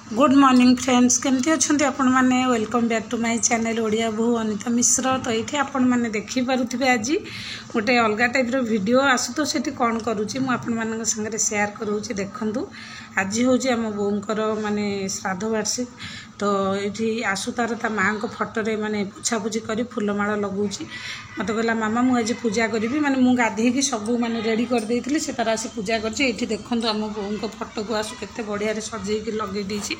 Good morning friends केमती अच्छा आपण मैंने welcome back to my channel Odia बहु अनिता मिश्र। तो ये आपण मैंने देखिपे आज गोटे अलग टाइप वीडियो आसु तो सेठी कौन करुँची मुझे संगे शेयर करूँ। देखु आज हूँ आम बोर माने श्राद्ध वार्षिक। तो ये आसु तार ता माँ को फटोरे माने पोछापोछी कर फूलमाला लगौची। मत कहला मामा मुझे पूजा करी माने मु गाधेकी सबू माने रेडी कर देइथिली से तार आसी पूजा करछि। एठी देखंतु आम बोन को फोटो को आसु केते बढ़िया रे सजेकी लगे देछि।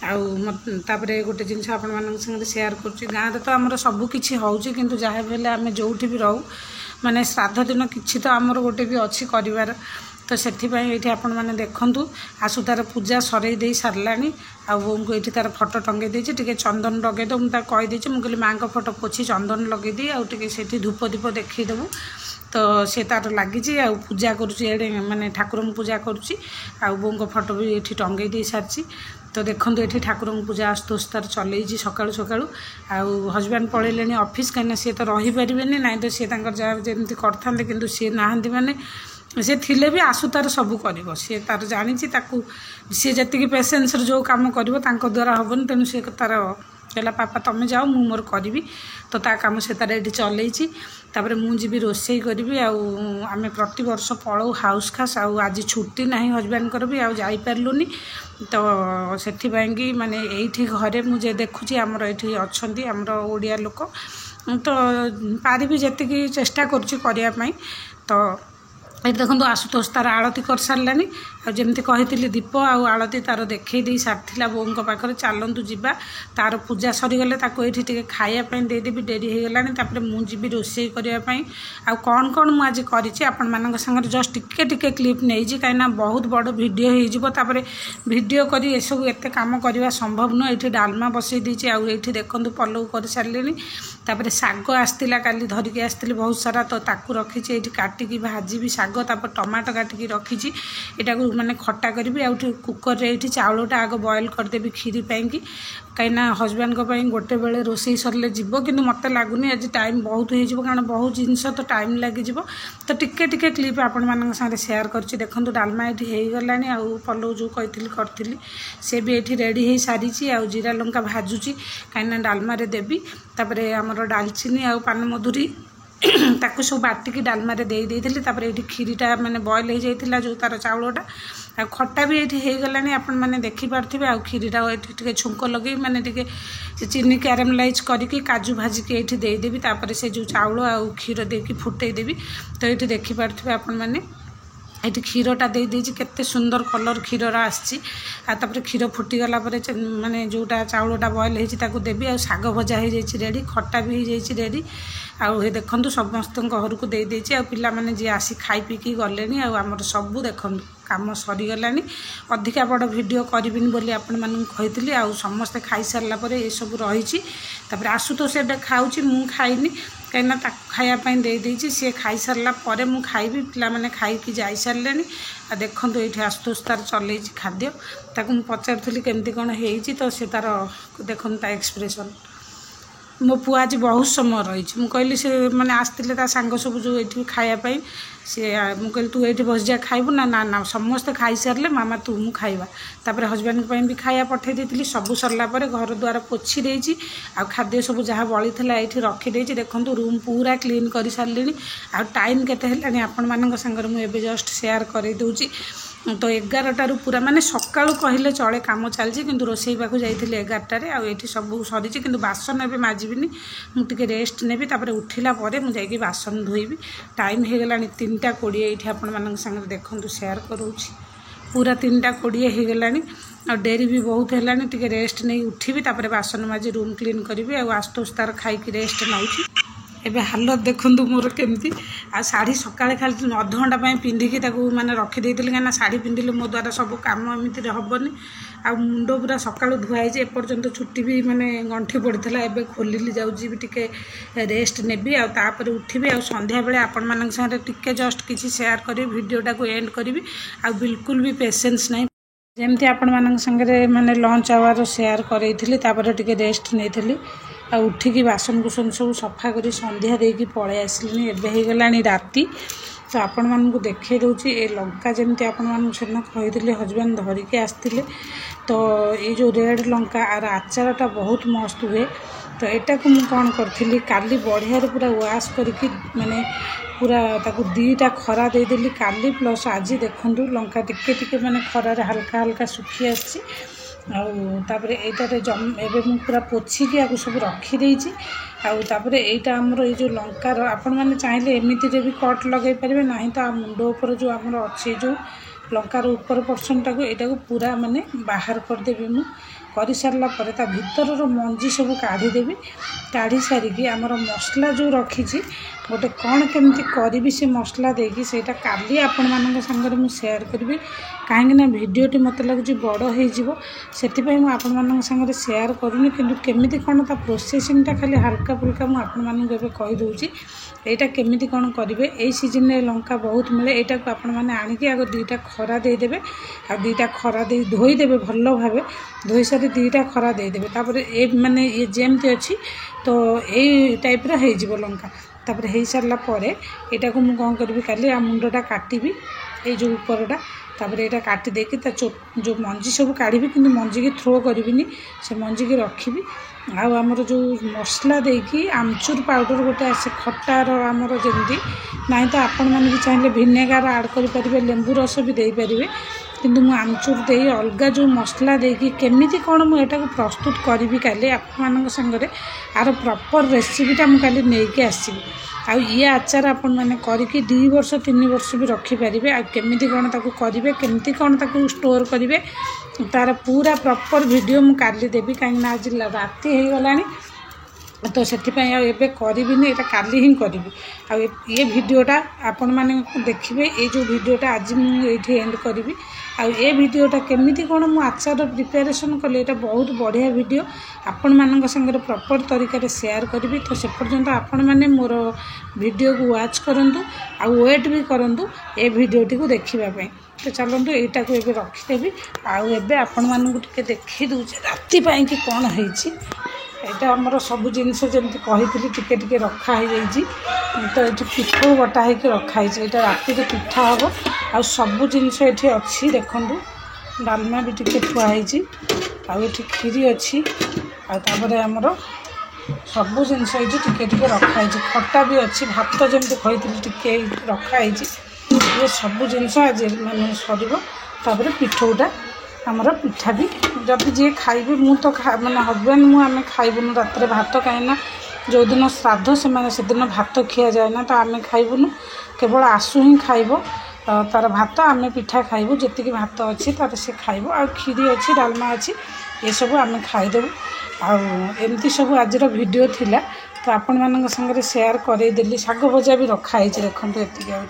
आउे गोटे जिनस आपण संगे शेयर करुँच। गाँव तो आमर सबकि होउछि किंतु जहाँ भी आम जो भी रहू माने श्राद्ध दिन किछि तो आमर गोटे भी अच्छी करिवार। तो से आपण मैंने देखु आसु तार पूजा सरई दे सारानी आ बोन को ये तार फोटो टंगे देछि। टिके चंदन लगे दो मुझे कहीदे मुझे माँ को फोटो पोछि चंदन लगे दी आउ टिके सेठी धूप दीप देखीदेबू। तो से तार लगी पूजा करुँचे माने ठाकुर पूजा करुँची आ बोन को फोटो भी ये टंगे दे सारी। तो देखो ये ठाकुर पूजा आस्तोष तार चलई सकाळु सकाळु आउ हजबैंड पलैले ऑफिस कहीं सी तो रही पारे ना तो सी जमी करते कि सी नहांती माने से थिले भी आसु तार सब कर सी तार जानी सी जी पेसेन्स जो कम कर द्वारा हेनी तेणु सी तार कहला पापा तुम जाओ मु मोर करी। तो ता काम से तार ये चलई तापर मुझे रोसई करी आम प्रति वर्ष पलौ हाउस खास आज छुट्टी ना हजबैंड भी आउ जापारूनी। तो से माने ये घरे मुझे देखुची आमर ये अच्छा आमर ओडिया लोक तो पारि जी चेष्टा करने। तो ये देखो आशुतोष तार आलती कर सारानी जमी कही दीप आलती तार देखे दे सारी बोन पाखे चलतु जावा तार पूजा सरीगले ये खायापी देदेवी डेरी हो गला मुझे रोसई करने आ कौन कौन मुझे कर जस्ट टिके क्लिप नहीं कहीं बहुत बड़ वीडियो होपर वीडियो कर सब एत कम करवा संभव नुह। ये डालमा बसई देती आई देखो पलौ कर सारे तापर शाग आसला काली धरिकी आसती बहुत सारा तो ताकू रखी ये काटिकी भाजी साग तापर टमाटो काटिकी रखी यहाँ माने खट्टा करी आउ कुकर रे ये चाउलटा आग बॉयल करदेवी खीरी पाई कहीं हजबैंड गोटे बेले रोसई सरले जीव कि मत लगुनि आज टाइम बहुत हो कारण बहुत जिनस तो टाइम लगे। तो टिके टिके क्लिप आपण मान साथ शेयर कर देखो डालमा ये होगला आउ पलौ जो कही करी से भी ये रेडी हो सारी आउ जीरा लंका भाजुची कहीं डालमा देवी तापर आमर डालचीनी आउ पान मधुरी ताकू सब बाटिकी डालमा दे ये खीरीटा माने बॉयल हो जाता जो तार चाउलटा आ खट्टा भी ये होगला आपण मैंने देखिपे आ खीरीटा ये छुंक लगे माने चीनी कैरामेलाइज करके काजू भाजिकी ये देदेवी तापर से जो चाउल आ क्षीर देकी फुटेदेवी। तो ये देखिपे आपण मैंने ये क्षीरटा दे केते सुंदर कलर क्षीर आसपर क्षीर फुटीगला माने जोटा चाउलटा बॉयल हो देवी आ शाग भजा हो रेडी खट्टा भी हो रेडी आउ देखु समस्त घर को दे पिला माने जी आसी खाई पीकी गले आमर सबू देखु काम सरीगला। अधिका बड़ वीडियो करबिनी बोली आपण मानू कही आउ समस्ते खाई सारा पर ये सब रही तापर आशुतोष एबे खाऊची मु खाइनी कहीं खायापी दे सी खाई सारा पर मु खाइबी पिला माने खाई जाई सारे। देखो ये आशुतोष तार चलई खाद्य ताकू मु पचारूली केमती कौन हो तो सी तार देखो एक्सप्रेशन मो पु आज बहुत समय रही मुझे कहली से मैंने आसते सांग सब जो ये खायापी सी मुझे तू ये बस जा खाइबू ना ना ना समस्ते खाई सारे मामा तू मु खाइबा तापर हजबैंड भी खाया पठे देती सबू सरला घर द्वार पोछी देती आ खाद्य सब जहाँ बड़ी थी ये रखीदे देखो रूम पूरा क्लीन कर सारे आ टाइम केते आपण मान सागर मुझे जस्ट शेयर कर दूची। तो 11टारू पूरा माने सकाळू कहले चले काम चलती किंतु रोसई पाक जाइए 11टारे आठी सब सरी कि बासन ए माजिबिनी मुझे रेस्ट नेबी तापर उठिला परे मुझे बासन धोइबी। टाइम हो गला 3:20 ये आपण मान संगे देखो शेयर करूँगी पूरा 3:20 हो गला आ डेरी भी बहुत है टे रेस्ट नहीं उठीबी तापर बासन माजी रूम क्लीन करी आस्तोष तार खाई रेस्ट नौची। एबे हालत देखु मोर केमती आ शाढ़ी सकाଳେ खाली अधघंटा पिंधिकी माने रखीदे कहीं शाढ़ी पिंधिले मो द्वारा सब कम एमती हेनी आ मुंड पूरा सकाळु धुआई एपर्यंत छुट्टी भी माने गंठी पड़ता एबे खोलिली जाऊँगी भी टिके रेस्ट नेबी आपर उठीबी आ संध्या बेले आपण मान संगे टिके जस्ट किसी शेयर करी वीडियोटा को एंड करी आ बिल्कुल भी पेशेंस नहीं जमती आपण मान संगे माने लंच आवर शेयर करी तापर टिके रेस्ट नहीं आ उठिकी बासन कुसन सब सफा कर संध्या देकी पलि आसलिनी एबे हो गलानी राति तो आपण मानू देखे दूची ए लंका जमी आपण मानू से कही हजबैंड धरिकी आसते तो ये जो रेड लंका आर आचारटा बहुत मस्त हुए। तो यहाँ को मुझे कौन करी काली बढ़िया पूरा वाश करके माने पूरा ताकू दीटा खरा देदेली काली प्लस आज देखूँ लंका टिके टिके माने खरार हल्का हल्का सुखी आसी आउे यहीटारे एवं पूरा पोछिकी आपको सब रखीदे आउे यहीटा आमर ये जो लंकार आपण मैंने चाहिए एमती भी कट लगे पारे ना तो आ मुंड उपर जो आमर अच्छे जो लंकार ऊपर पर्सनटा को यहाँ पूरा माने बाहर करदेवी मु कर सारा पर भीतर मंजी सब काढ़ीदेवी काढ़ी सारिकी आमर मसला जो रखी गोटे कौन केमती करी से मसला देकी सेटा काली आपण मानक संगे मुझे शेयर करी कहीं भिडटी मत लगुच बड़ हो संगे शेयर करूनी कि केमी कौन ता प्रोसेसिंगटा खाली हल्का फुल्का मुझे कहीदे यहाँ केमी कौन करेंगे यही सीजन में लंका बहुत मिले यहाँ को आपण मैंने आणिकी आग दुईटा खरा देदेवे आ दुईटा खरा दे धोईदेवे भल भाव धोई सारी दुईटा खरा देदेवे तापर ए माने ये जेमती अच्छी तो यही टाइप हो लंका तापर हो सारा पर यहाँ को मुझे कौन करी काली आ मुंडटा काटिबी ये जो उपरटा तापर यहाँ काटी देकी जो मंजी सब काढ़ी कि मंजी की थ्रो करी से मंजी की रखी आमर जो मसला देकी आमचूर पाउडर गोटे आसे खटार आमर जमी ना तो आपण मैंने भी चाहिए भिनेगार आड करेंगे लेंबू रस भी दे पारे किंतु मु आमचूर दे अलग जो मसला देकी केमिति कौन मुझे प्रस्तुत करी काली आपण संगे आर प्रॉपर रेसिपीटा मुझे नहीं आसबि आ ये आचार आपण मैंने करके 2 वर्ष 3 वर्ष भी रखिपारे आमिति कौन ताकू करेंगे केमती कौन ताकू स्टोर करेंगे तार पूरा प्रॉपर वीडियो मु काली देवी कहीं आज राति हो गला तो से करी यहाँ काली ही करी ये वीडियोटा आपण मैंने देखिए ये जो वीडियोटा आज मुझे एंड करी ये वीडियोटा केमिति कौन मु आचार प्रिपेरेसन कली ये बहुत बढ़िया वीडियो आपण मान संगे प्रॉपर तरीका शेयर करी तो से पर्यंत आपण मैंने मोर वीडियो को वाच करूँ आ वेट भी करूँ ये वीडियोटी को देखापी तो चलतु यहाँ को ये रखीदेवी आबे आपण मानक देखी दूचे राति कि कौन होती यहाँ आमर सब जिनस जमी कही टिके रखाई तो ये पिठो बटा हो रखाई यहाँ राति पिठा हम आ सब जिनस ये अच्छी देखूँ डालमा भी टिके थुआई आउ खीरी अच्छी आमर सब जिनस ये टिके रखाई खटा भी अच्छी भात जमी कही टिके रखाई ये सब जिनस आज मैंने सर पिठौटा आमर पिठा भी जब जी खाइबे मु तो मैंने हजबैंड मुझे खाइबुन रात भात कहीं जो दिन श्राद्ध से दिन भात खिया जाए ना तो आम खाइबुन केवल आसु ही खाइब तार भात आम पिठा खाइबु जी भात अच्छी तार से खाइब आ खीरी अच्छी डालमा अच्छी ये सब आम खाईदेबू आमती सब आज वीडियो थिला तो आपण मान संगे शेयर करदेली शाग भजा भी रखाई देखो ये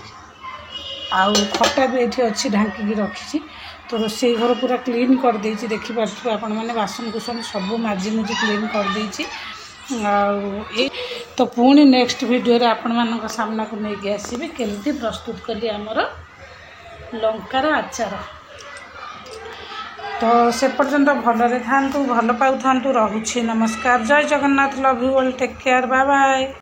आउ खटा भी ये अच्छी ढांकी रखी तो रोसई घर पूरा क्लीन कर देछि देखि पार्थिबे आपण माने बासन कुसन सब माजी मुजी क्लीन कर देछि ए तो पुणी नेक्स्ट वीडियो रे आपण मानक सामना को नहीं आसीबे केमती प्रस्तुत कली हमर लंकार आचार तो से पर्यंत भलरे थांतु भल पाउ थांतु रहुछि नमस्कार जय Jagannath love you all take care bye bye.